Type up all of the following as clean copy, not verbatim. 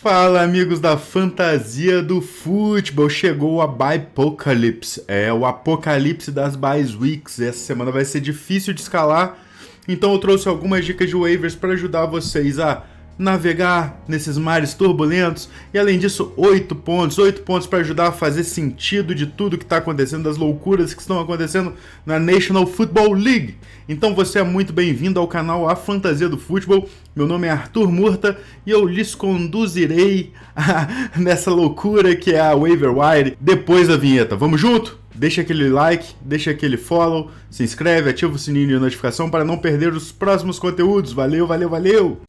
Fala, amigos da fantasia do futebol, chegou a Bye-Pocalypse, o apocalipse das bye weeks. Essa semana vai ser difícil de escalar, então eu trouxe algumas dicas de waivers para ajudar vocês a navegar nesses mares turbulentos e, além disso, 8 pontos para ajudar a fazer sentido de tudo que está acontecendo, das loucuras que estão acontecendo na National Football League. Então você é muito bem-vindo ao canal A Fantasia do Futebol. Meu nome é Arthur Murta e eu lhes conduzirei nessa loucura que é a Waiver Wire depois da vinheta. Vamos junto? Deixa aquele like, deixa aquele follow, se inscreve, ativa o sininho de notificação para não perder os próximos conteúdos. Valeu, valeu, valeu!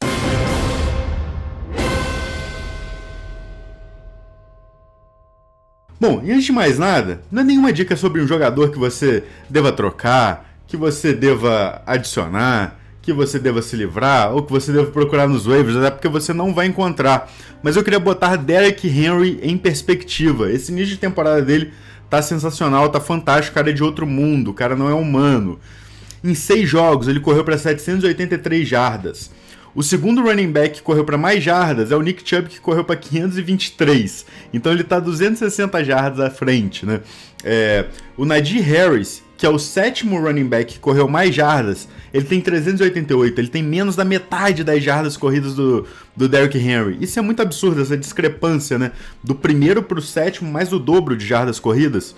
Bom, e antes de mais nada, não é nenhuma dica sobre um jogador que você deva trocar, que você deva adicionar, que você deva se livrar, ou que você deva procurar nos waivers, até porque você não vai encontrar. Mas eu queria botar Derrick Henry em perspectiva. Esse início de temporada dele tá sensacional, tá fantástico, o cara é de outro mundo, o cara não é humano. Em 6 jogos ele correu para 783 jardas. O segundo running back que correu para mais jardas é o Nick Chubb, que correu para 523. Então ele está 260 jardas à frente, né? O Najee Harris, que é o sétimo running back que correu mais jardas, ele tem 388. Ele tem menos da metade das jardas corridas do Derrick Henry. Isso é muito absurdo, essa discrepância, né? Do primeiro para o sétimo, mais do dobro de jardas corridas.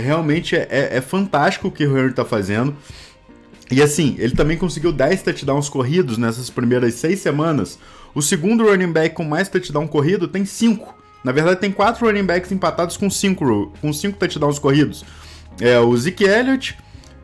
Realmente fantástico o que o Henry está fazendo. E assim, ele também conseguiu 10 touchdowns corridos nessas primeiras 6 semanas. O segundo running back com mais touchdown corrido tem 5. Na verdade, tem 4 running backs empatados com 5 touchdowns corridos. O Zeke Elliott,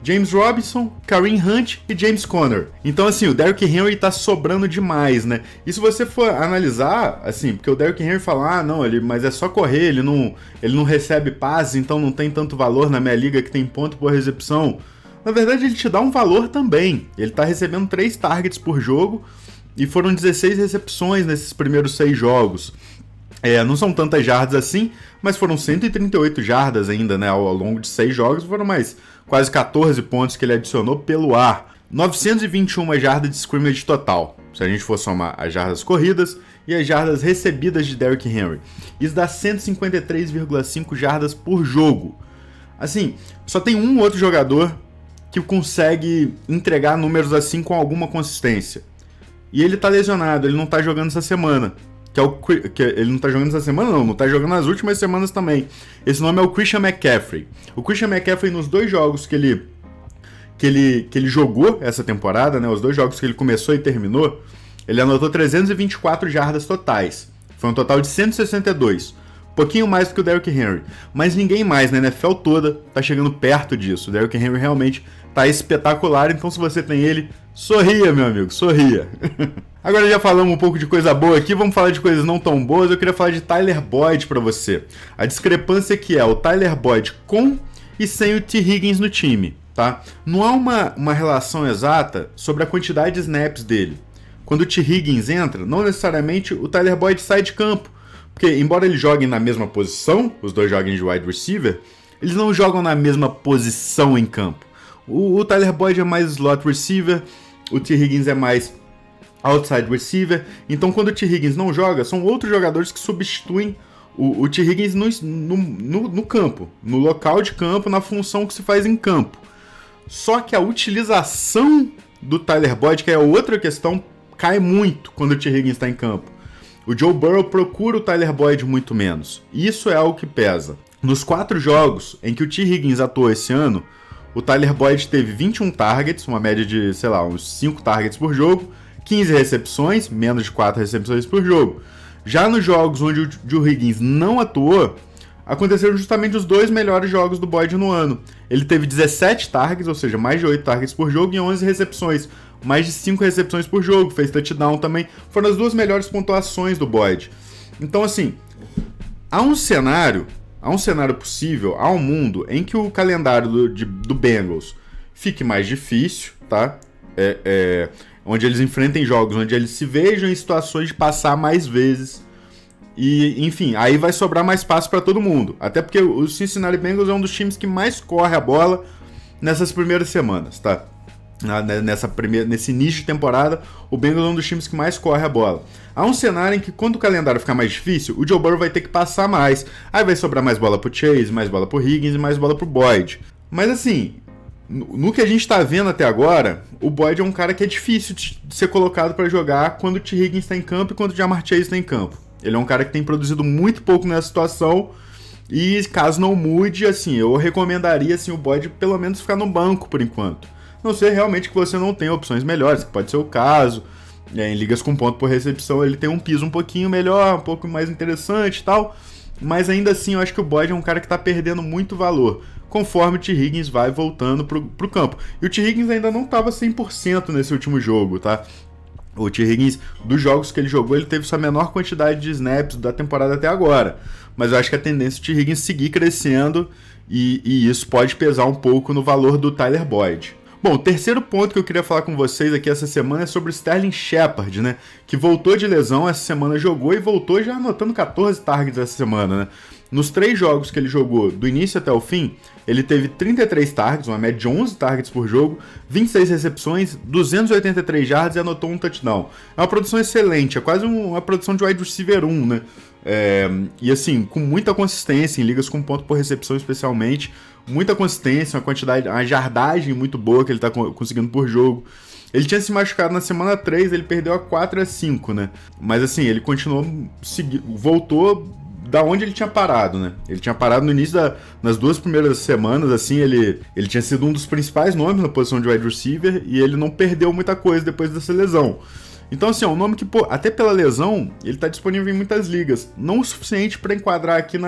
James Robinson, Kareem Hunt e James Conner. Então assim, o Derrick Henry tá sobrando demais, né? E se você for analisar, assim, porque o Derrick Henry fala, mas é só correr, ele não recebe passes, então não tem tanto valor na minha liga que tem ponto por recepção. Na verdade, ele te dá um valor também. Ele tá recebendo 3 targets por jogo e foram 16 recepções nesses primeiros 6 jogos. Não são tantas jardas assim, mas foram 138 jardas ainda, né? Ao longo de 6 jogos, foram mais quase 14 pontos que ele adicionou pelo ar. 921 jardas de scrimmage total, se a gente for somar as jardas corridas e as jardas recebidas de Derrick Henry. Isso dá 153,5 jardas por jogo. Assim, só tem um outro jogador que consegue entregar números assim com alguma consistência. E ele tá lesionado, ele não tá jogando essa semana. Ele não tá jogando essa semana, não tá jogando nas últimas semanas também. Esse nome é o Christian McCaffrey. O Christian McCaffrey, nos 2 jogos que ele jogou essa temporada, né, os 2 jogos que ele começou e terminou, ele anotou 324 jardas totais. Foi um total de 162. Pouquinho mais do que o Derrick Henry. Mas ninguém mais na NFL toda tá chegando perto disso. O Derrick Henry realmente tá espetacular. Então se você tem ele, sorria, meu amigo, sorria. Agora já falamos um pouco de coisa boa aqui, vamos falar de coisas não tão boas. Eu queria falar de Tyler Boyd para você. A discrepância que é o Tyler Boyd com e sem o T. Higgins no time, tá? Não há uma relação exata sobre a quantidade de snaps dele. Quando o T. Higgins entra, não necessariamente o Tyler Boyd sai de campo. Porque, embora eles joguem na mesma posição, os dois joguem de wide receiver, eles não jogam na mesma posição em campo. O Tyler Boyd é mais slot receiver, o T. Higgins é mais outside receiver. Então, quando o T. Higgins não joga, são outros jogadores que substituem o T. Higgins no campo, no local de campo, na função que se faz em campo. Só que a utilização do Tyler Boyd, que é outra questão, cai muito quando o T. Higgins está em campo. O Joe Burrow procura o Tyler Boyd muito menos. Isso é algo que pesa. Nos 4 jogos em que o T. Higgins atuou esse ano, o Tyler Boyd teve 21 targets, uma média de, uns 5 targets por jogo, 15 recepções, menos de 4 recepções por jogo. Já nos jogos onde o Joe Higgins não atuou, aconteceram justamente os 2 melhores jogos do Boyd no ano. Ele teve 17 targets, ou seja, mais de 8 targets por jogo e 11 recepções. Mais de 5 recepções por jogo, fez touchdown também. Foram as 2 melhores pontuações do Boyd. Então, assim, há um cenário possível, há um mundo em que o calendário do Bengals fique mais difícil, tá? Onde eles enfrentem jogos, onde eles se vejam em situações de passar mais vezes. E, enfim, aí vai sobrar mais espaço para todo mundo. Até porque o Cincinnati Bengals é um dos times que mais corre a bola nessas primeiras semanas, tá? nesse início de temporada, o Bengals é um dos times que mais corre a bola. Há um cenário em que, quando o calendário ficar mais difícil, o Joe Burrow vai ter que passar mais. Aí vai sobrar mais bola pro Chase, mais bola pro Higgins e mais bola pro Boyd. Mas assim, no que a gente tá vendo até agora, o Boyd é um cara que é difícil de ser colocado para jogar quando o T. Higgins tá em campo e quando o Ja'Marr Chase tá em campo. Ele é um cara que tem produzido muito pouco nessa situação. E caso não mude, assim, eu recomendaria assim, o Boyd pelo menos ficar no banco por enquanto. Não sei realmente que você não tem opções melhores, que pode ser o caso. Em ligas com ponto por recepção ele tem um piso um pouquinho melhor, um pouco mais interessante e tal. Mas ainda assim eu acho que o Boyd é um cara que está perdendo muito valor, conforme o T. Higgins vai voltando pro campo. E o T. Higgins ainda não estava 100% nesse último jogo, tá? O T. Higgins, dos jogos que ele jogou, ele teve sua menor quantidade de snaps da temporada até agora. Mas eu acho que a tendência é o T. Higgins seguir crescendo e isso pode pesar um pouco no valor do Tyler Boyd. Bom, o terceiro ponto que eu queria falar com vocês aqui essa semana é sobre o Sterling Shepard, né? Que voltou de lesão essa semana, jogou e voltou já anotando 14 targets essa semana, né? Nos 3 jogos que ele jogou, do início até o fim, ele teve 33 targets, uma média de 11 targets por jogo, 26 recepções, 283 yards e anotou um touchdown. É uma produção excelente, é quase uma produção de wide receiver 1, né? E assim, com muita consistência em ligas com ponto por recepção especialmente, muita consistência, uma jardagem muito boa que ele tá conseguindo por jogo. Ele tinha se machucado na semana 3, ele perdeu a 4 e a 5, né? Mas assim, ele continuou, voltou da onde ele tinha parado, né? Ele tinha parado no início nas 2 primeiras semanas, assim, ele tinha sido um dos principais nomes na posição de wide receiver e ele não perdeu muita coisa depois dessa lesão. Então, assim, é um nome que, até pela lesão, ele tá disponível em muitas ligas. Não o suficiente para enquadrar aqui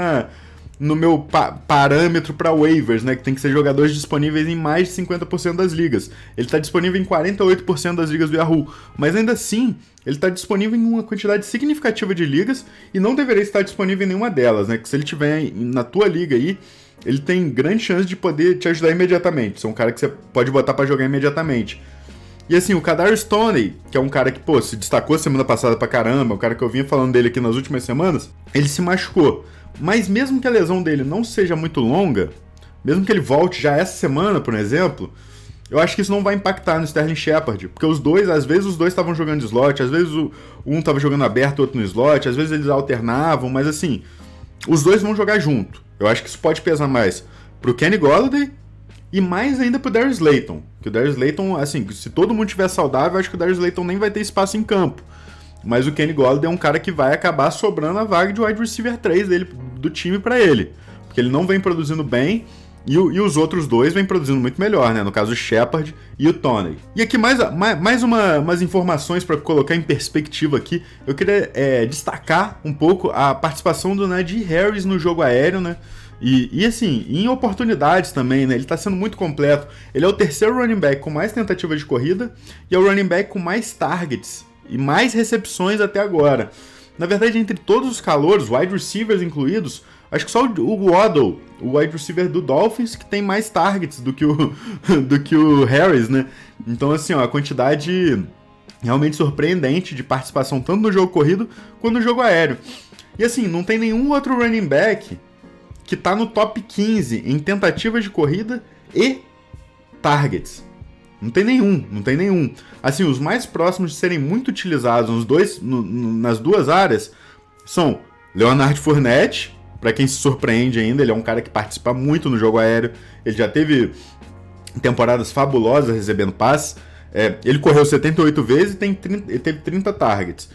no meu parâmetro para waivers, né? Que tem que ser jogadores disponíveis em mais de 50% das ligas. Ele tá disponível em 48% das ligas do Yahoo. Mas ainda assim, ele tá disponível em uma quantidade significativa de ligas e não deveria estar disponível em nenhuma delas, né? Que se ele tiver na tua liga aí, ele tem grande chance de poder te ajudar imediatamente. Você é um cara que você pode botar para jogar imediatamente. E assim, o Kadarius Toney, que é um cara que, se destacou semana passada pra caramba, um cara que eu vinha falando dele aqui nas últimas semanas, ele se machucou. Mas mesmo que a lesão dele não seja muito longa, mesmo que ele volte já essa semana, por exemplo, eu acho que isso não vai impactar no Sterling Shepard, porque os dois, às vezes os dois estavam jogando de slot, às vezes um estava jogando aberto, o outro no slot, às vezes eles alternavam, mas assim, os dois vão jogar junto. Eu acho que isso pode pesar mais pro Kenny Golladay e mais ainda pro Darius Slayton. Que o Darius Slayton, assim, se todo mundo estiver saudável, eu acho que o Darius Slayton nem vai ter espaço em campo. Mas o Kenny Golladay é um cara que vai acabar sobrando a vaga de wide receiver 3 dele, do time para ele. Porque ele não vem produzindo bem e os outros dois vêm produzindo muito melhor, né? No caso o Shepard e o Toney. E aqui mais umas informações para colocar em perspectiva aqui. Eu queria destacar um pouco a participação do Najee Harris no jogo aéreo, né? E assim, em oportunidades também, né? Ele tá sendo muito completo. Ele é o terceiro running back com mais tentativas de corrida e é o running back com mais targets e mais recepções até agora. Na verdade, entre todos os calouros, wide receivers incluídos, acho que só o Waddle, o wide receiver do Dolphins, que tem mais targets do que o Harris, né? Então, assim, a quantidade realmente surpreendente de participação tanto no jogo corrido quanto no jogo aéreo. E assim, não tem nenhum outro running back que tá no top 15 em tentativas de corrida e targets. Não tem nenhum. Assim, os mais próximos de serem muito utilizados nas duas áreas são Leonard Fournette, para quem se surpreende ainda, ele é um cara que participa muito no jogo aéreo, ele já teve temporadas fabulosas recebendo passes, ele correu 78 vezes e teve 30 targets.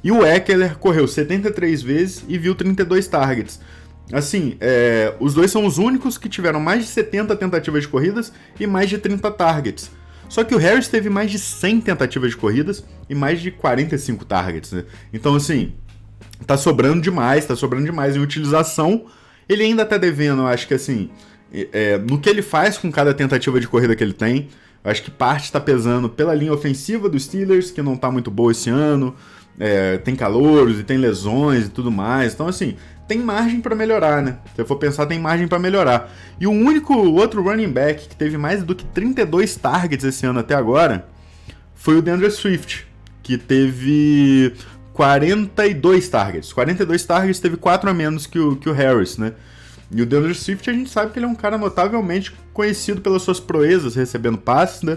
E o Ekeler correu 73 vezes e viu 32 targets. Assim, os dois são os únicos que tiveram mais de 70 tentativas de corridas e mais de 30 targets. Só que o Harris teve mais de 100 tentativas de corridas e mais de 45 targets, né? Então, assim, tá sobrando demais em utilização. Ele ainda tá devendo, eu acho que assim, no que ele faz com cada tentativa de corrida que ele tem. Eu acho que parte tá pesando pela linha ofensiva dos Steelers, que não tá muito boa esse ano. Tem calouros e tem lesões e tudo mais. Então, assim, tem margem para melhorar, né? Se eu for pensar, tem margem para melhorar. E o único outro running back que teve mais do que 32 targets esse ano até agora foi o DeAndre Swift, que teve 42 targets. 42 targets, teve 4 a menos que o Harris, né? E o DeAndre Swift, a gente sabe que ele é um cara notavelmente conhecido pelas suas proezas recebendo passes, né?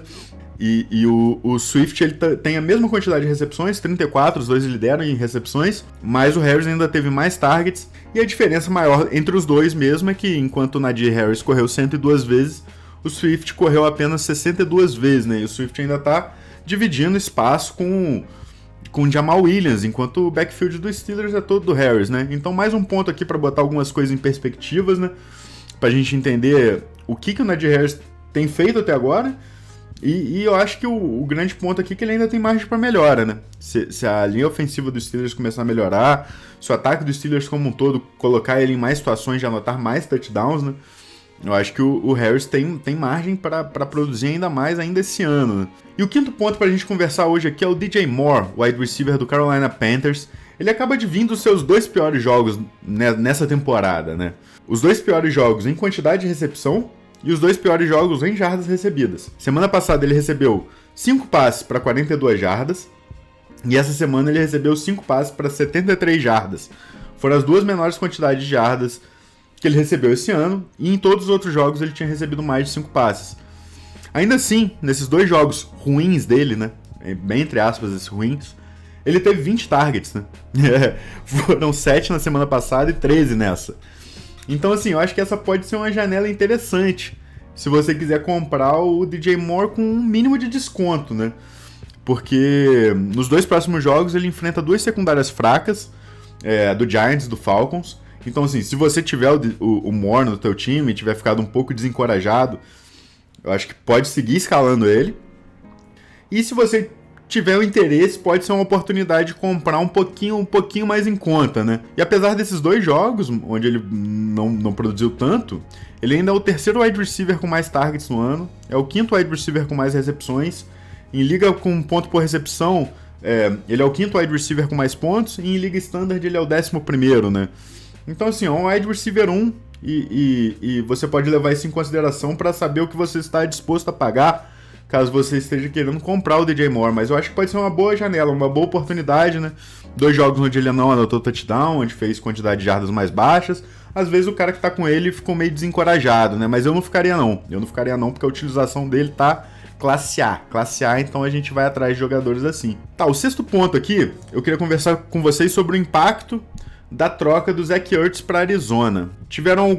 O Swift ele tem a mesma quantidade de recepções, 34, os dois lideram em recepções, mas o Harris ainda teve mais targets, e a diferença maior entre os dois mesmo é que enquanto o Najee Harris correu 102 vezes, o Swift correu apenas 62 vezes, né? E o Swift ainda tá dividindo espaço com o Jamal Williams, enquanto o backfield do Steelers é todo do Harris, né? Então mais um ponto aqui para botar algumas coisas em perspectivas, né? Pra gente entender o que o Najee Harris tem feito até agora. E eu acho que o grande ponto aqui é que ele ainda tem margem para melhora, né? Se a linha ofensiva dos Steelers começar a melhorar, se o ataque dos Steelers como um todo colocar ele em mais situações de anotar mais touchdowns, né? Eu acho que o Harris tem margem para produzir ainda mais ainda esse ano, né? E o quinto ponto para a gente conversar hoje aqui é o DJ Moore, wide receiver do Carolina Panthers. Ele acaba de vir dos seus 2 piores jogos nessa temporada, né? Os 2 piores jogos em quantidade de recepção e os 2 piores jogos em jardas recebidas. Semana passada ele recebeu 5 passes para 42 jardas e essa semana ele recebeu 5 passes para 73 jardas. Foram as 2 menores quantidades de jardas que ele recebeu esse ano, e em todos os outros jogos ele tinha recebido mais de 5 passes. Ainda assim, nesses 2 jogos ruins dele, né, bem entre aspas esses ruins, ele teve 20 targets, né? Foram 7 na semana passada e 13 nessa. Então assim, eu acho que essa pode ser uma janela interessante, se você quiser comprar o DJ Moore com um mínimo de desconto, né? Porque nos 2 próximos jogos ele enfrenta 2 secundárias fracas, do Giants e do Falcons. Então, assim, se você tiver o Moore no teu time e tiver ficado um pouco desencorajado, eu acho que pode seguir escalando ele. E se você tiver o interesse, pode ser uma oportunidade de comprar um pouquinho mais em conta, né? E apesar desses 2 jogos, onde ele não produziu tanto, ele ainda é o 3º wide receiver com mais targets no ano, é o 5º wide receiver com mais recepções. Em liga com ponto por recepção, ele é o 5º wide receiver com mais pontos, e em liga standard ele é o 11º, né? Então, assim, é um wide receiver 1 e você pode levar isso em consideração para saber o que você está disposto a pagar caso você esteja querendo comprar o DJ Moore. Mas eu acho que pode ser uma boa janela, uma boa oportunidade, né? 2 jogos onde ele não anotou touchdown, onde fez quantidade de jardas mais baixas. Às vezes o cara que tá com ele ficou meio desencorajado, né? Mas eu não ficaria não. Eu não ficaria não, porque a utilização dele tá classe A. Classe A, então a gente vai atrás de jogadores assim. Tá, o 6º ponto aqui, eu queria conversar com vocês sobre o impacto da troca do Zach Ertz para Arizona. Tiveram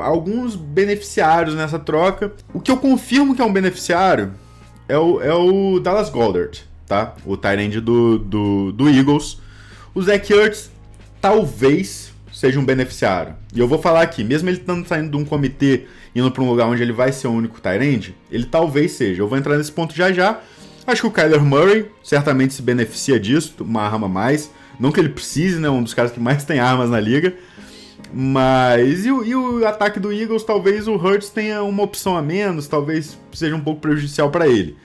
alguns beneficiários nessa troca. O que eu confirmo que é um beneficiário é o Dallas Goedert, tá? O tight end do Eagles. O Zach Ertz talvez seja um beneficiário. E eu vou falar aqui, mesmo ele estando saindo de um comitê indo para um lugar onde ele vai ser o único tight end, ele talvez seja. Eu vou entrar nesse ponto já já. Acho que o Kyler Murray certamente se beneficia disso, uma arma a mais. Não que ele precise, né? Um dos caras que mais tem armas na liga. Mas... E o ataque do Eagles, talvez o Hurts tenha uma opção a menos. Talvez seja um pouco prejudicial para ele.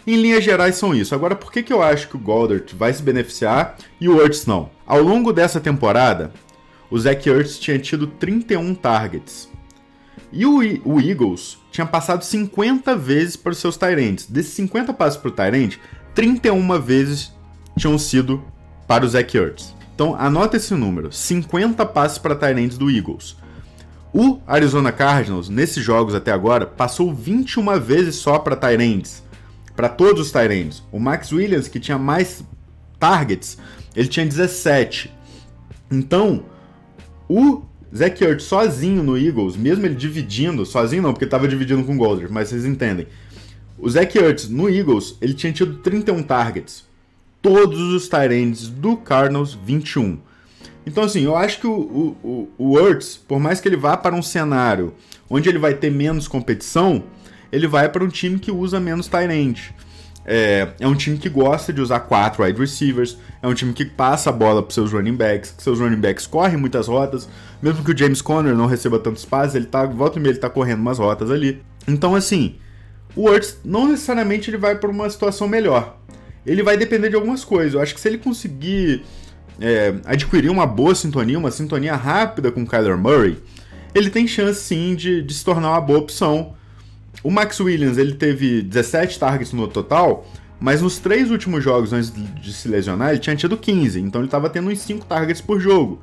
Em linhas gerais são isso. Agora, por que eu acho que o Goedert vai se beneficiar e o Hurts não? Ao longo dessa temporada, o Zach Ertz tinha tido 31 targets. E o Eagles tinha passado 50 vezes para os seus tight ends. Desses 50 passes para o tight end, 31 vezes tinham sido para o Zach Ertz. Então, anota esse número. 50 passes para tight ends do Eagles. O Arizona Cardinals, nesses jogos até agora, passou 21 vezes só para tight ends. Para todos os tight ends. O Max Williams, que tinha mais targets, ele tinha 17. Então, o Zach Ertz sozinho no Eagles, mesmo ele dividindo, sozinho não, porque ele estava dividindo com o Goedert, mas vocês entendem. O Zach Ertz no Eagles, ele tinha tido 31 targets. Todos os tight ends do Cardinals, 21. Então, assim, eu acho que o Ertz, por mais que ele vá para um cenário onde ele vai ter menos competição, ele vai para um time que usa menos tight end. É um time que gosta de usar 4 wide receivers, é um time que passa a bola para seus running backs, que seus running backs correm muitas rotas, mesmo que o James Conner não receba tantos passes, volta e meia ele tá correndo umas rotas ali. Então, assim, o Ertz não necessariamente ele vai para uma situação melhor. Ele vai depender de algumas coisas. Eu acho que se ele conseguir adquirir uma boa sintonia, uma sintonia rápida com o Kyler Murray, ele tem chance sim de se tornar uma boa opção. O Max Williams ele teve 17 targets no total, mas nos 3 últimos jogos antes de se lesionar ele tinha tido 15, então ele estava tendo uns 5 targets por jogo.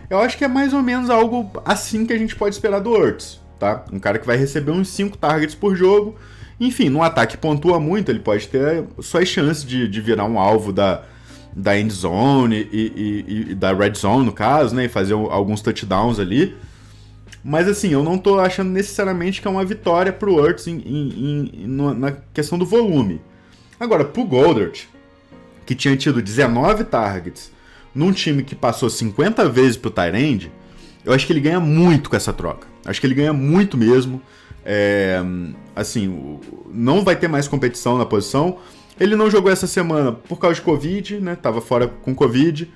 Eu acho que é mais ou menos algo assim que a gente pode esperar do Ertz, tá? Um cara que vai receber uns 5 targets por jogo Enfim, no ataque pontua muito, ele pode ter suas chances de virar um alvo da end zone e da red zone, no caso, né? E fazer alguns touchdowns ali. Mas assim, eu não tô achando necessariamente que é uma vitória pro Hurts na questão do volume. Agora, pro Goddard, que tinha tido 19 targets num time que passou 50 vezes pro tight end, eu acho que ele ganha muito com essa troca. Acho que ele ganha muito mesmo. Assim, não vai ter mais competição na posição. Ele não jogou essa semana por causa de Covid, né? Tava fora com Covid.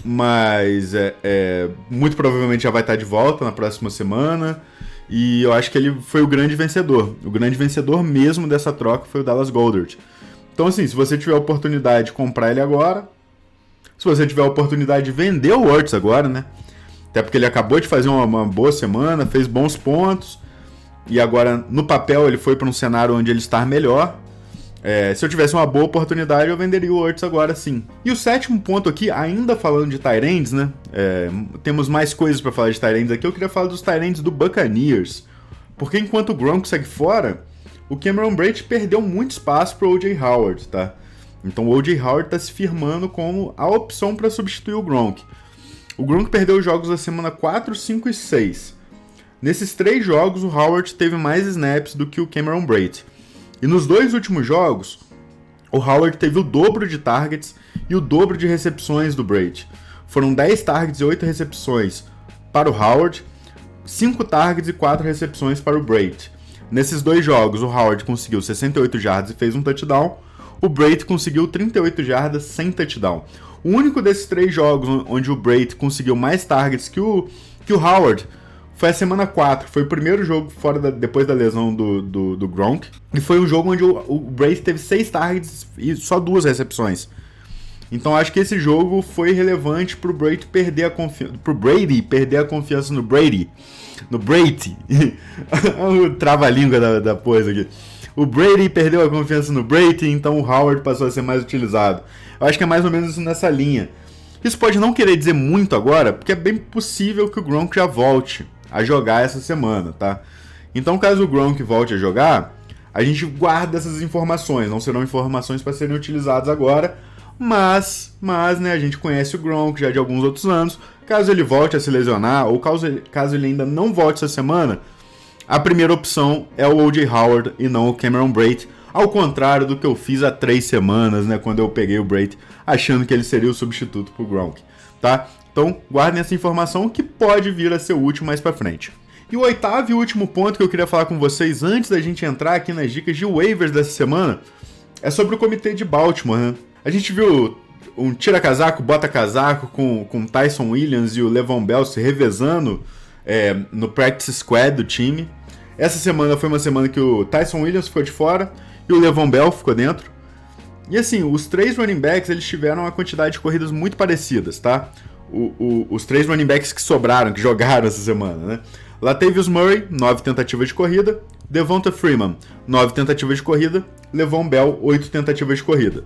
Mas muito provavelmente já vai estar de volta na próxima semana. E eu acho que ele foi o grande vencedor. O grande vencedor mesmo dessa troca foi o Dallas Goedert. Então, assim, se você tiver a oportunidade de comprar ele agora, se você tiver a oportunidade de vender o Hurts agora, né? Até porque ele acabou de fazer uma boa semana, fez bons pontos. E agora, no papel, ele foi para um cenário onde ele está melhor. Se eu tivesse uma boa oportunidade, eu venderia o Hurts agora sim. E o sétimo ponto aqui, ainda falando de tight ends, né? Temos mais coisas para falar de tight ends aqui. Eu queria falar dos tight ends do Buccaneers. Porque enquanto o Gronk segue fora, o Cameron Brate perdeu muito espaço para o O.J. Howard, tá? Então o O.J. Howard está se firmando como a opção para substituir o Gronk. O Gronk perdeu os jogos da semana 4, 5 e 6. Nesses 3 jogos, o Howard teve mais snaps do que o Cameron Brate. E nos 2 últimos jogos, o Howard teve o dobro de targets e o dobro de recepções do Brate. Foram 10 targets e 8 recepções para o Howard, 5 targets e 4 recepções para o Brate. Nesses 2 jogos, o Howard conseguiu 68 jardas e fez um touchdown. O Brate conseguiu 38 jardas sem touchdown. O único desses 3 jogos onde o Brate conseguiu mais targets que o Howard foi a semana 4, foi o primeiro jogo depois da lesão do Gronk. E foi um jogo onde o Brate teve 6 targets e só 2 recepções. Então acho que esse jogo foi relevante pro Brady perder a confiança no Brady. No Brady. O trava-língua da coisa aqui. O Brady perdeu a confiança no Brady, então o Howard passou a ser mais utilizado. Eu acho que é mais ou menos isso nessa linha. Isso pode não querer dizer muito agora, porque é bem possível que o Gronk já volte a jogar essa semana, tá? Então, caso o Gronk volte a jogar, a gente guarda essas informações. Não serão informações para serem utilizadas agora, mas né, a gente conhece o Gronk já de alguns outros anos. Caso ele volte a se lesionar, ou caso ele ainda não volte essa semana, a primeira opção é o O.J. Howard e não o Cameron Brate, ao contrário do que eu fiz há 3 semanas, né, quando eu peguei o Brate, achando que ele seria o substituto pro Gronk, tá? Então, guardem essa informação que pode vir a ser útil mais pra frente. E o 8º e último ponto que eu queria falar com vocês antes da gente entrar aqui nas dicas de waivers dessa semana é sobre o comitê de Baltimore, né? A gente viu um tira-casaco, bota-casaco com Tyson Williams e o Le'Veon Bell se revezando no practice squad do time. Essa semana foi uma semana que o Tyson Williams ficou de fora e o Le'Veon Bell ficou dentro. E assim, os 3 running backs eles tiveram uma quantidade de corridas muito parecidas, tá? Os 3 running backs que sobraram, que jogaram essa semana, né? Latavius Murray, 9 tentativas de corrida. Devonta Freeman, 9 tentativas de corrida. Le'Veon Bell, 8 tentativas de corrida.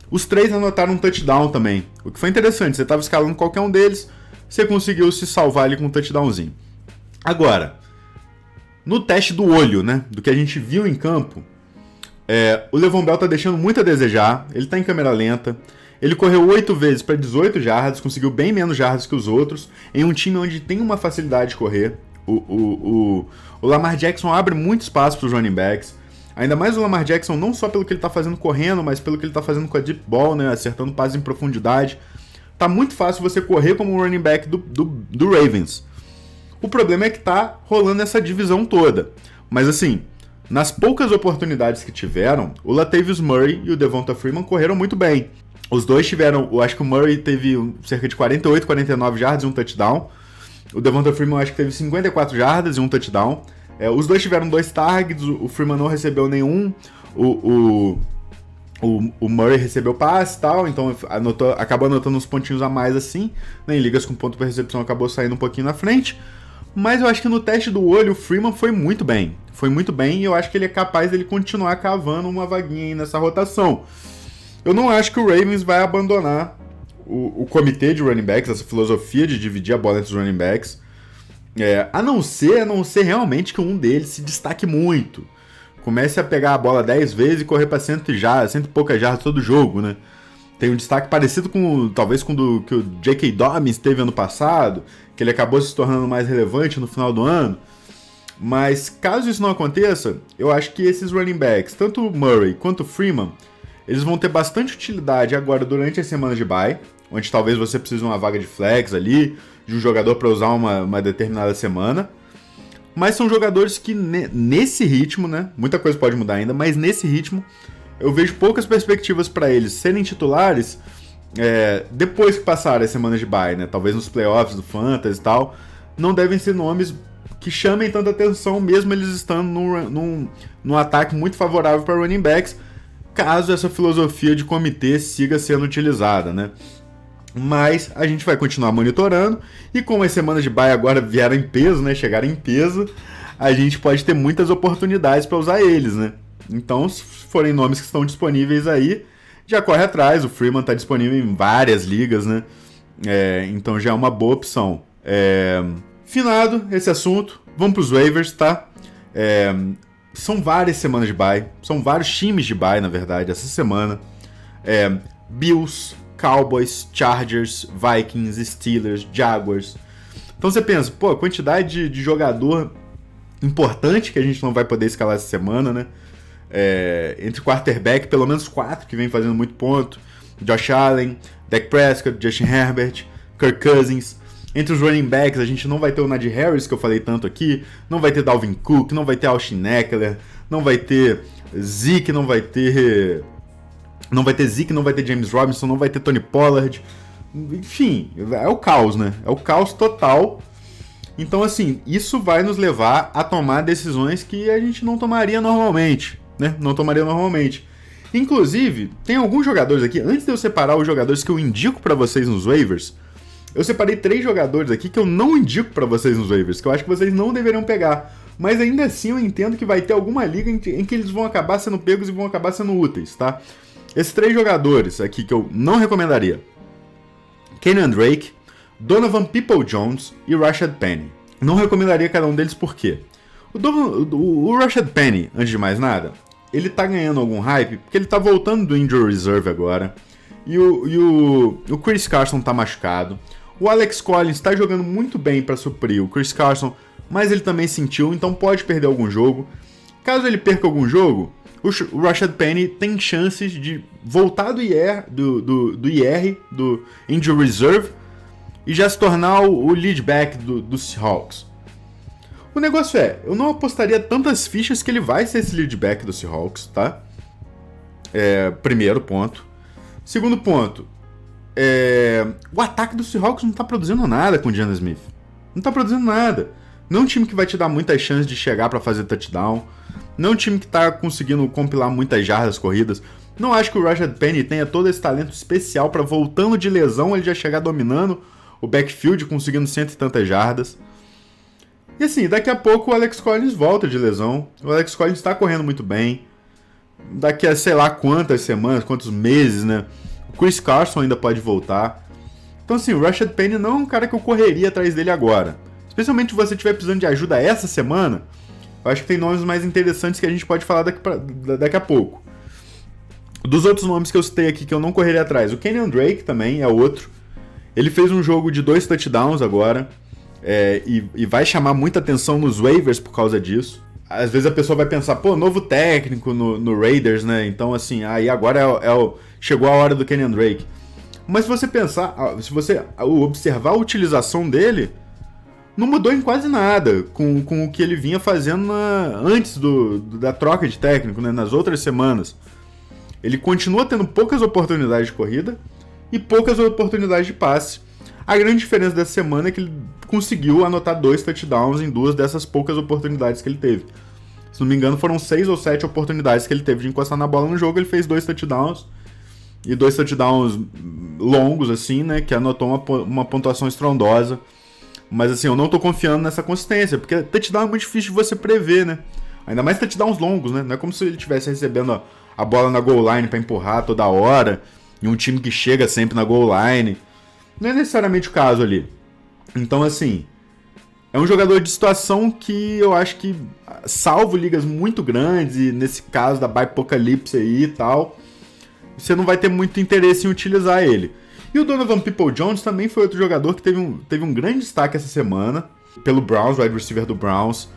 Os 3 anotaram um touchdown também, o que foi interessante. Você estava escalando qualquer um deles, você conseguiu se salvar ali com um touchdownzinho. Agora, no teste do olho, né, do que a gente viu em campo, o Le'Veon Bell está deixando muito a desejar. Ele está em câmera lenta. Ele correu 8 vezes para 18 jardas, conseguiu bem menos jardas que os outros, em um time onde tem uma facilidade de correr. O Lamar Jackson abre muito espaço para os running backs. Ainda mais o Lamar Jackson, não só pelo que ele está fazendo correndo, mas pelo que ele está fazendo com a deep ball, né, acertando passes em profundidade. Tá muito fácil você correr como um running back do Ravens. O problema é que tá rolando essa divisão toda. Mas assim, nas poucas oportunidades que tiveram, o Latavius Murray e o Devonta Freeman correram muito bem. Os dois tiveram, eu acho que o Murray teve cerca de 48, 49 jardas e um touchdown. O Devonta Freeman acho que teve 54 jardas e um touchdown. Os dois tiveram 2 targets, o Freeman não recebeu nenhum, o Murray recebeu passe e tal, então acabou anotando uns pontinhos a mais assim, né, em ligas com ponto por recepção acabou saindo um pouquinho na frente. Mas eu acho que no teste do olho o Freeman foi muito bem e eu acho que ele é capaz de continuar cavando uma vaguinha aí nessa rotação. Eu não acho que o Ravens vai abandonar o comitê de running backs, essa filosofia de dividir a bola entre os running backs, a não ser realmente que um deles se destaque muito, Comece a pegar a bola 10 vezes e correr para cento e poucas jardas todo jogo, né? Tem um destaque parecido com, talvez, com o que o J.K. Dobbins teve ano passado, que ele acabou se tornando mais relevante no final do ano. Mas caso isso não aconteça, eu acho que esses running backs, tanto o Murray quanto o Freeman, eles vão ter bastante utilidade agora durante as semanas de bye, onde talvez você precise de uma vaga de flex ali, de um jogador para usar uma determinada semana. Mas são jogadores que nesse ritmo, né? Muita coisa pode mudar ainda, mas nesse ritmo eu vejo poucas perspectivas para eles serem titulares depois que passarem as semanas de bye, né? Talvez nos playoffs do Fantasy e tal. Não devem ser nomes que chamem tanta atenção, mesmo eles estando num ataque muito favorável para running backs, caso essa filosofia de comitê siga sendo utilizada, né? Mas a gente vai continuar monitorando, e como as semanas de bye agora vieram em peso, né? Chegaram em peso, a gente pode ter muitas oportunidades para usar eles, né? Então, se forem nomes que estão disponíveis aí, já corre atrás. O Freeman está disponível em várias ligas, né? Então já é uma boa opção. Finado esse assunto, vamos para os waivers, tá? São várias semanas de bye, são vários times de bye, na verdade, essa semana. Bills, Cowboys, Chargers, Vikings, Steelers, Jaguars. Então você pensa, pô, a quantidade de jogador importante que a gente não vai poder escalar essa semana, né? Entre quarterback, pelo menos 4 que vem fazendo muito ponto. Josh Allen, Dak Prescott, Justin Herbert, Kirk Cousins. Entre os running backs, a gente não vai ter o Najee Harris, que eu falei tanto aqui. Não vai ter Dalvin Cook, não vai ter Austin Ekeler, não vai ter Zeke, não vai ter James Robinson, não vai ter Tony Pollard. Enfim, é o caos, né? É o caos total. Então, assim, isso vai nos levar a tomar decisões que a gente não tomaria normalmente, né? Não tomaria normalmente. Inclusive, tem alguns jogadores aqui, antes de eu separar os jogadores que eu indico para vocês nos waivers, eu separei 3 jogadores aqui que eu não indico para vocês nos waivers, que eu acho que vocês não deveriam pegar. Mas ainda assim eu entendo que vai ter alguma liga em que eles vão acabar sendo pegos e vão acabar sendo úteis, tá? Esses 3 jogadores aqui que eu não recomendaria: Kenyan Drake, Donovan Peoples-Jones e Rashad Penny. Não recomendaria cada um deles por quê? O Rashad Penny, antes de mais nada, ele tá ganhando algum hype porque ele tá voltando do injury reserve agora. E o Chris Carson tá machucado. O Alex Collins tá jogando muito bem para suprir o Chris Carson, mas ele também sentiu, então pode perder algum jogo. Caso ele perca algum jogo, o Rashad Penny tem chances de voltar do IR, do Injury Reserve, e já se tornar o lead back do Seahawks. O negócio eu não apostaria tantas fichas que ele vai ser esse lead back do Seahawks, tá? Primeiro ponto. Segundo ponto, o ataque do Seahawks não tá produzindo nada com o DeAndre Smith. Não tá produzindo nada. Não é um time que vai te dar muitas chances de chegar para fazer touchdown. Não é um time que tá conseguindo compilar muitas jardas corridas. Não acho que o Rashad Penny tenha todo esse talento especial para, voltando de lesão, ele já chegar dominando o backfield, conseguindo cento e tantas jardas. E assim, daqui a pouco o Alex Collins volta de lesão. O Alex Collins está correndo muito bem. Daqui a sei lá quantas semanas, quantos meses, né? O Chris Carson ainda pode voltar. Então assim, o Rashad Penny não é um cara que eu correria atrás dele agora. Especialmente se você estiver precisando de ajuda essa semana. Eu acho que tem nomes mais interessantes que a gente pode falar daqui a pouco. Dos outros nomes que eu citei aqui que eu não correria atrás, o Kenyan Drake também é outro. Ele fez um jogo de 2 touchdowns agora. E vai chamar muita atenção nos waivers por causa disso. Às vezes a pessoa vai pensar, pô, novo técnico no Raiders, né? Então assim, aí agora chegou a hora do Kenyan Drake. Mas se você pensar, se você observar a utilização dele, não mudou em quase nada com o que ele vinha fazendo antes da troca de técnico, né? Nas outras semanas. Ele continua tendo poucas oportunidades de corrida e poucas oportunidades de passe. A grande diferença dessa semana é que ele conseguiu anotar 2 touchdowns em 2 dessas poucas oportunidades que ele teve. Se não me engano, foram 6 ou 7 oportunidades que ele teve de encostar na bola no jogo. Ele fez 2 touchdowns. E 2 touchdowns longos, assim, né? Que anotou uma pontuação estrondosa. Mas, assim, eu não tô confiando nessa consistência. Porque touchdown é muito difícil de você prever, né? Ainda mais touchdowns longos, né? Não é como se ele estivesse recebendo a bola na goal line pra empurrar toda hora. E um time que chega sempre na goal line. Não é necessariamente o caso ali. Então, assim, É um jogador de situação que eu acho que, salvo ligas muito grandes, e nesse caso da Apocalipse aí e tal, você não vai ter muito interesse em utilizar ele. E o Donovan Peoples-Jones também foi outro jogador que teve um grande destaque essa semana, pelo Browns, wide receiver do Browns.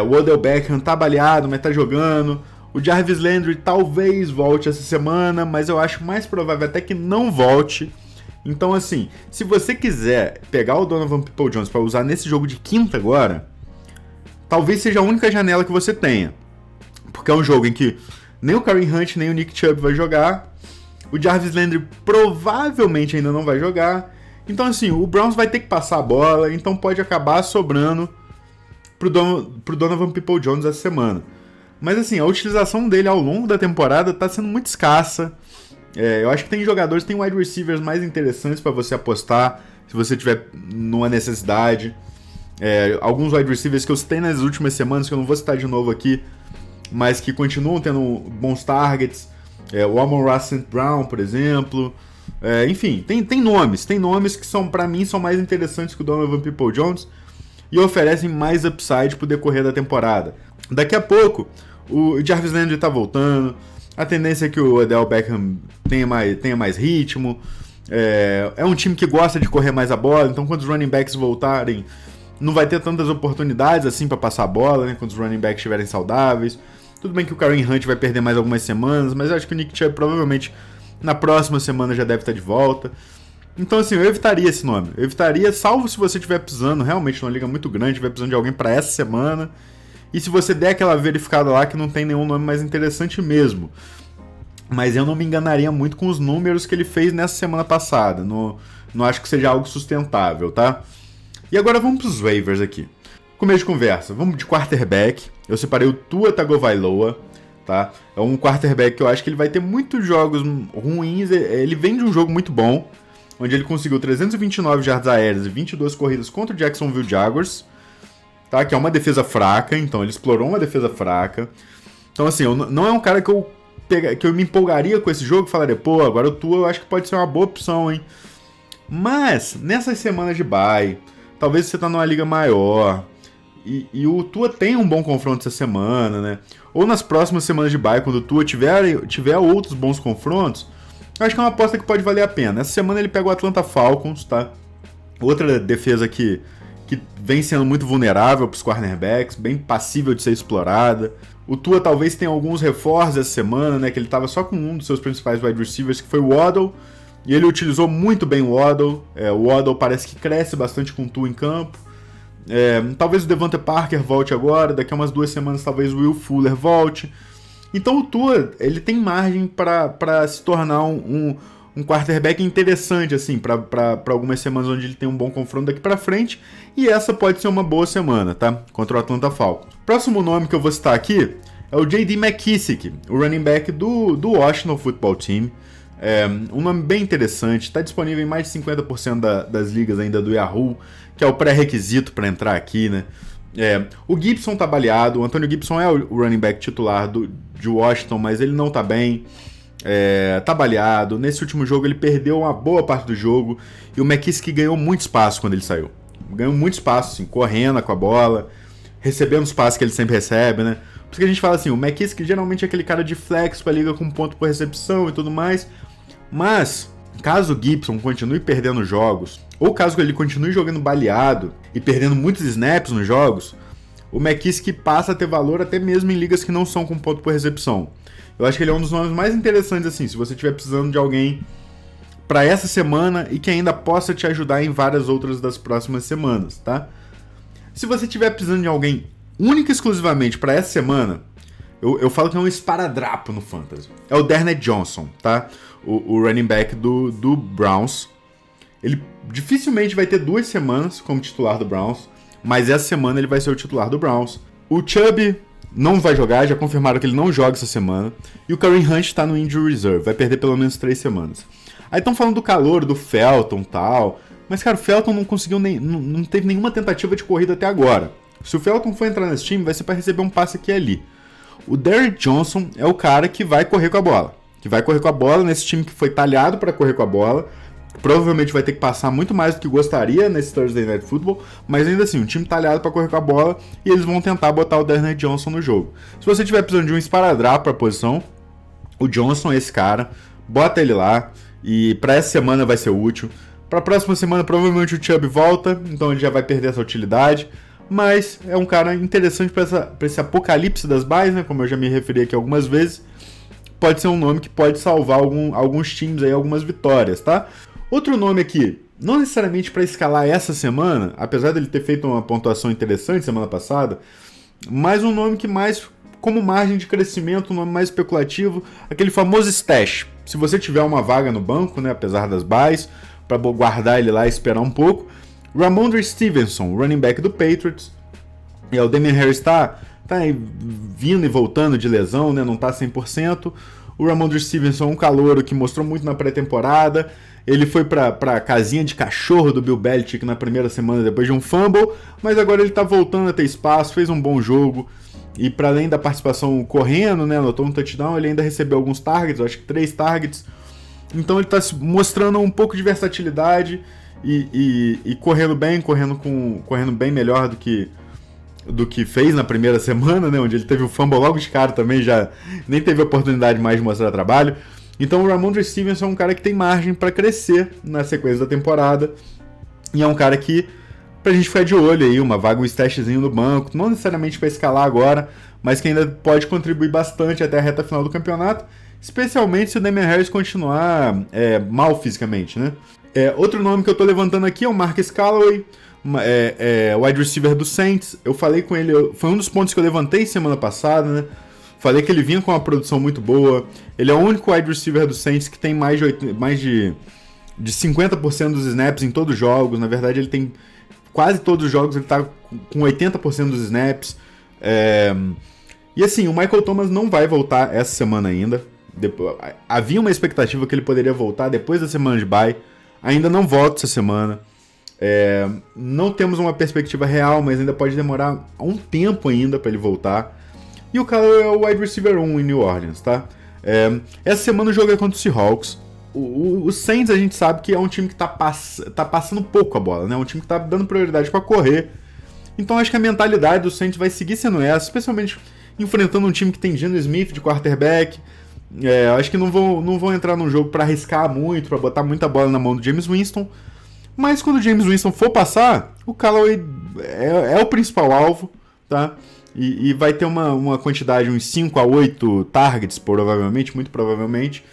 O Odell Beckham tá baleado, mas tá jogando. O Jarvis Landry talvez volte essa semana, mas eu acho mais provável até que não volte. Então, assim, se você quiser pegar o Donovan Peoples-Jones para usar nesse jogo de quinta agora, talvez seja a única janela que você tenha. Porque é um jogo em que nem o Kareem Hunt nem o Nick Chubb vai jogar. O Jarvis Landry provavelmente ainda não vai jogar. Então, assim, o Browns vai ter que passar a bola, então pode acabar sobrando pro Donovan Peoples-Jones essa semana. Mas, assim, a utilização dele ao longo da temporada tá sendo muito escassa. Eu acho que tem jogadores, tem wide receivers mais interessantes para você apostar, se você tiver numa necessidade. Alguns wide receivers que eu citei nas últimas semanas, que eu não vou citar de novo aqui, mas que continuam tendo bons targets. O Amon-Ra St. Brown, por exemplo. Enfim, tem nomes que para mim são mais interessantes que o Donovan Peoples-Jones e oferecem mais upside pro decorrer da temporada. Daqui a pouco, o Jarvis Landry tá voltando. A tendência é que o Odell Beckham tenha mais ritmo. É um time que gosta de correr mais a bola, então quando os running backs voltarem, não vai ter tantas oportunidades assim para passar a bola, né? Quando os running backs estiverem saudáveis. Tudo bem que o Kareem Hunt vai perder mais algumas semanas, mas eu acho que o Nick Chubb provavelmente na próxima semana já deve estar de volta. Então, assim, eu evitaria esse nome. Eu evitaria, salvo se você estiver precisando realmente numa liga muito grande, estiver precisando de alguém para essa semana. E se você der aquela verificada lá que não tem nenhum nome mais interessante mesmo. Mas eu não me enganaria muito com os números que ele fez nessa semana passada. Não acho que seja algo sustentável, tá? E agora vamos para os waivers aqui. Começo de conversa, vamos de quarterback. Eu separei o Tua Tagovailoa, tá? É um quarterback que eu acho que ele vai ter muitos jogos ruins. Ele vem de um jogo muito bom, onde ele conseguiu 329 jardas aéreas e 22 corridas contra o Jacksonville Jaguars. Tá? Que é uma defesa fraca, então ele explorou uma defesa fraca. Então, assim, não é um cara que eu me empolgaria com esse jogo e falaria, pô, agora o Tua eu acho que pode ser uma boa opção, hein? Mas, nessas semanas de bye, talvez você tá numa liga maior, e o Tua tem um bom confronto essa semana, né? Ou nas próximas semanas de bye, quando o Tua tiver outros bons confrontos, eu acho que é uma aposta que pode valer a pena. Essa semana ele pega o Atlanta Falcons, tá? Outra defesa que vem sendo muito vulnerável para os cornerbacks, bem passível de ser explorada. O Tua talvez tenha alguns reforços essa semana, né? Que ele estava só com um dos seus principais wide receivers, que foi o Waddle, e ele utilizou muito bem o Waddle. O Waddle parece que cresce bastante com o Tua em campo. Talvez o Devonta Parker volte agora, daqui a umas 2 semanas talvez o Will Fuller volte. Então o Tua, ele tem margem para se tornar um quarterback interessante, assim, para algumas semanas onde ele tem um bom confronto daqui para frente, e essa pode ser uma boa semana, tá? Contra o Atlanta Falcons. Próximo nome que eu vou citar aqui é o J.D. McKissic, o running back do Washington Football Team. Um nome bem interessante, está disponível em mais de 50% das ligas ainda do Yahoo, que é o pré-requisito para entrar aqui, né? O Gibson tá baleado, o Antonio Gibson é o running back titular de Washington, mas ele não tá bem. Tá baleado. Nesse último jogo ele perdeu uma boa parte do jogo e o McKissic ganhou muito espaço quando ele saiu. Ganhou muito espaço, assim, correndo com a bola, recebendo os passes que ele sempre recebe, né? Por isso que a gente fala assim, o McKissic geralmente é aquele cara de flex pra liga com ponto por recepção e tudo mais, mas caso o Gibson continue perdendo jogos, ou caso ele continue jogando baleado e perdendo muitos snaps nos jogos, o McKissic passa a ter valor até mesmo em ligas que não são com ponto por recepção. Eu acho que ele é um dos nomes mais interessantes, assim, se você estiver precisando de alguém para essa semana e que ainda possa te ajudar em várias outras das próximas semanas, tá? Se você estiver precisando de alguém única e exclusivamente para essa semana, eu falo que é um esparadrapo no Fantasy. É o Darnell Johnson, tá? O running back do Browns. Ele dificilmente vai ter 2 semanas como titular do Browns, mas essa semana ele vai ser o titular do Browns. O Chubb não vai jogar, já confirmaram que ele não joga essa semana. E o Kareem Hunt está no injury reserve, vai perder pelo menos 3 semanas. Aí estão falando do calor, do Felton e tal. Mas, cara, o Felton não teve nenhuma tentativa de corrida até agora. Se o Felton for entrar nesse time, vai ser para receber um passe aqui e ali. O Derrick Johnson é o cara que vai correr com a bola. Que vai correr com a bola nesse time que foi talhado para correr com a bola. Provavelmente vai ter que passar muito mais do que gostaria nesse Thursday Night Football, mas ainda assim, o time talhado para correr com a bola e eles vão tentar botar o Darnell Johnson no jogo. Se você tiver precisando de um esparadrapo para a posição, o Johnson é esse cara, bota ele lá e para essa semana vai ser útil. Para a próxima semana provavelmente o Chubb volta, então ele já vai perder essa utilidade, mas é um cara interessante para esse apocalipse das buys, né, como eu já me referi aqui algumas vezes. Pode ser um nome que pode salvar alguns times aí, algumas vitórias, tá? Outro nome aqui, não necessariamente para escalar essa semana, apesar dele ter feito uma pontuação interessante semana passada, mas um nome que mais como margem de crescimento, um nome mais especulativo, aquele famoso stash. Se você tiver uma vaga no banco, né, apesar das buys, para guardar ele lá e esperar um pouco, Ramondre Stevenson, running back do Patriots, e o Damien Harris tá vindo e voltando de lesão, né, não tá 100%. O Ramondre Stevenson é um calouro que mostrou muito na pré-temporada. Ele foi pra casinha de cachorro do Bill Belichick na primeira semana depois de um fumble, mas agora ele tá voltando a ter espaço, fez um bom jogo. E para além da participação correndo, né, anotou um touchdown, ele ainda recebeu alguns targets, acho que 3 targets. Então ele tá mostrando um pouco de versatilidade e correndo bem melhor do que fez na primeira semana, né, onde ele teve o fumble logo de cara também, já nem teve a oportunidade mais de mostrar trabalho. Então o Ramondre Stevenson é um cara que tem margem para crescer na sequência da temporada e é um cara que pra gente ficar de olho aí, uma vaga, um stashzinho no banco, não necessariamente para escalar agora, mas que ainda pode contribuir bastante até a reta final do campeonato, especialmente se o Damien Harris continuar mal fisicamente, né? Outro nome que eu tô levantando aqui é o Marcus Callaway, wide receiver do Saints. Eu falei com ele, foi um dos pontos que eu levantei semana passada, né? Falei que ele vinha com uma produção muito boa. Ele é o único wide receiver do Saints que tem mais de 50% dos snaps em todos os jogos. Na verdade, ele tem quase todos os jogos, ele tá com 80% dos snaps. E assim, o Michael Thomas não vai voltar essa semana ainda. Havia uma expectativa que ele poderia voltar depois da semana de bye. Ainda não volta essa semana. Não temos uma perspectiva real, mas ainda pode demorar um tempo ainda para ele voltar. E o cara é o wide receiver 1 em New Orleans, tá? Essa semana o jogo é contra o Seahawks. O Saints a gente sabe que é um time que tá passando pouco a bola, né? Um time que tá dando prioridade para correr. Então acho que a mentalidade do Saints vai seguir sendo essa, especialmente enfrentando um time que tem Geno Smith de quarterback. Acho que não vão entrar num jogo para arriscar muito, para botar muita bola na mão do James Winston. Mas quando o James Winston for passar, o Callaway é o principal alvo, tá? E vai ter uma quantidade, uns 5 a 8 targets, provavelmente, muito provavelmente.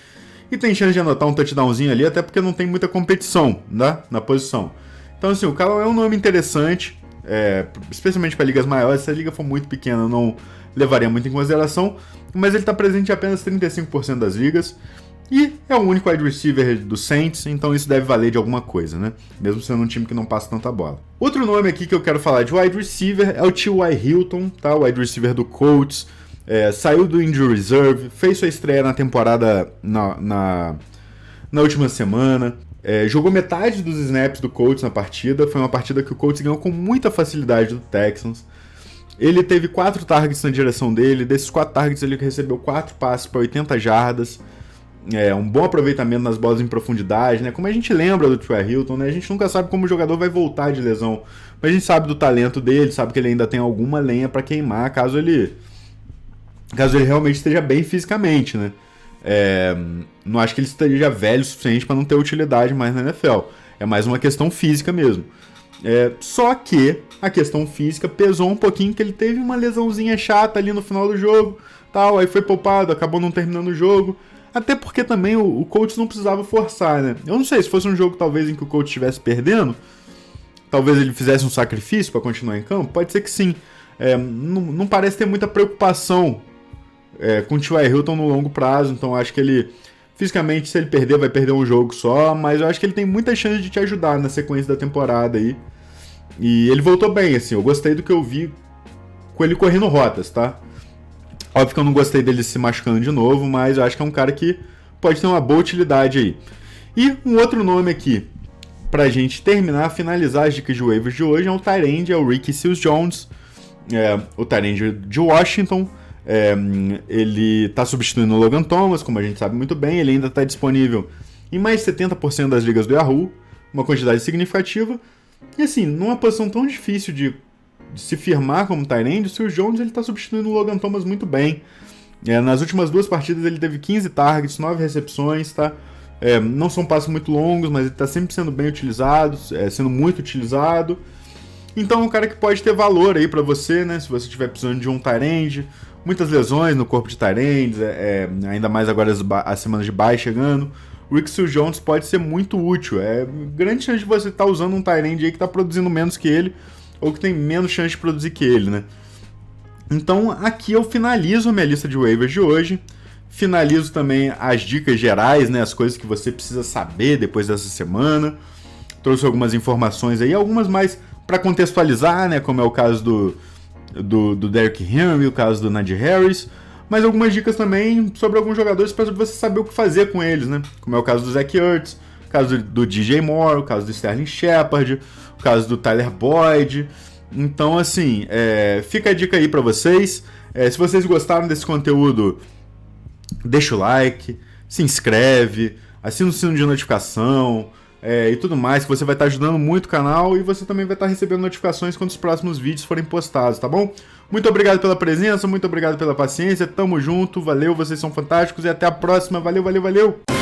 E tem chance de anotar um touchdownzinho ali, até porque não tem muita competição, né, na posição. Então, assim, o Callaway é um nome interessante, especialmente para ligas maiores. Se a liga for muito pequena, eu não levaria muito em consideração. Mas ele está presente em apenas 35% das ligas. E é o único wide receiver do Saints, então isso deve valer de alguma coisa, né? Mesmo sendo um time que não passa tanta bola. Outro nome aqui que eu quero falar de wide receiver é o T.Y. Hilton, tá? O wide receiver do Colts. Saiu do injury reserve, fez sua estreia na temporada na última semana. Jogou metade dos snaps do Colts na partida. Foi uma partida que o Colts ganhou com muita facilidade do Texans. Ele teve 4 targets na direção dele. Desses 4 targets ele recebeu 4 passes para 80 jardas. Um bom aproveitamento nas bolas em profundidade, né? Como a gente lembra do T.Y. Hilton, né? A gente nunca sabe como o jogador vai voltar de lesão, mas a gente sabe do talento dele, sabe que ele ainda tem alguma lenha para queimar caso ele realmente esteja bem fisicamente, né? Não acho que ele esteja velho o suficiente para não ter utilidade mais na NFL. É mais uma questão física mesmo. Só que a questão física pesou um pouquinho, que ele teve uma lesãozinha chata ali no final do jogo, tal, aí foi poupado, acabou não terminando o jogo. Até porque também o Colts não precisava forçar, né? Eu não sei, se fosse um jogo talvez em que o Colts estivesse perdendo, talvez ele fizesse um sacrifício para continuar em campo, pode ser que sim. Não parece ter muita preocupação com o T.Y. Hilton no longo prazo, então acho que ele, fisicamente, se ele perder, vai perder um jogo só, mas eu acho que ele tem muita chance de te ajudar na sequência da temporada aí. E ele voltou bem, assim, eu gostei do que eu vi com ele correndo rotas, tá? Óbvio que eu não gostei dele se machucando de novo, mas eu acho que é um cara que pode ter uma boa utilidade aí. E um outro nome aqui, pra gente terminar, finalizar as dicas de waivers de hoje, é o tight end, é o Ricky Seals-Jones, o tight end de Washington. Ele tá substituindo o Logan Thomas, como a gente sabe muito bem, ele ainda tá disponível em mais de 70% das ligas do Yahoo, uma quantidade significativa. E assim, numa posição tão difícil de se firmar como tight end, o Phil Jones ele tá substituindo o Logan Thomas muito bem. Nas últimas 2 partidas ele teve 15 targets, 9 recepções, tá? Não são passos muito longos, mas ele está sempre sendo bem utilizado, sendo muito utilizado. Então é um cara que pode ter valor aí para você, né? Se você estiver precisando de um tight end, muitas lesões no corpo de tight ends, ainda mais agora as semanas de bye chegando. O Rick Seals-Jones pode ser muito útil. Grande chance de você estar usando um tight end aí que está produzindo menos que ele, ou que tem menos chance de produzir que ele, né? Então aqui eu finalizo a minha lista de waivers de hoje. Finalizo também as dicas gerais, né, as coisas que você precisa saber depois dessa semana. Trouxe algumas informações aí, algumas mais para contextualizar, né, como é o caso do Derrick Henry, o caso do Najee Harris, mas algumas dicas também sobre alguns jogadores para você saber o que fazer com eles, né, como é o caso do Zach Ertz, o caso do DJ Moore, o caso do Sterling Shepard, o caso do Tyler Boyd. Então, assim, fica a dica aí para vocês. Se vocês gostaram desse conteúdo, deixa o like, se inscreve, assina o sino de notificação e tudo mais, que você vai estar ajudando muito o canal e você também vai estar recebendo notificações quando os próximos vídeos forem postados, tá bom? Muito obrigado pela presença, muito obrigado pela paciência, tamo junto, valeu, vocês são fantásticos e até a próxima, valeu, valeu, valeu!